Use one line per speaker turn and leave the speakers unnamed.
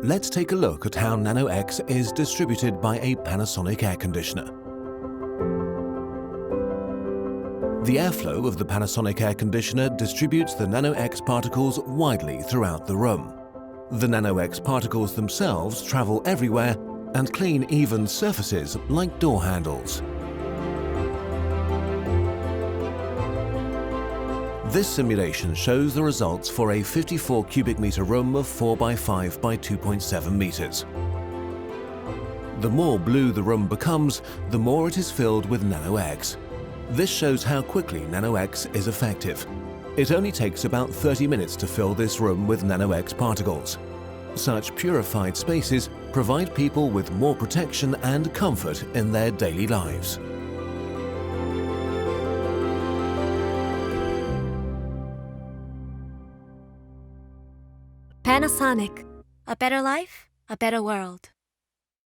Let's take a look at how nanoe is distributed by a Panasonic air conditioner. The airflow of the Panasonic air conditioner distributes the nanoe particles widely throughout the room. The nanoe particles themselves travel everywhere and clean even surfaces like door handles. This simulation shows the results for a 54 cubic meter room of 4 by 5 by 2.7 meters. The more blue the room becomes, the more it is filled with nanoe. This shows how quickly nanoe is effective. It only takes about 30 minutes to fill this room with nanoe particles. Such purified spaces provide people with more protection and comfort in their daily lives.
Panasonic. A better life, a better world.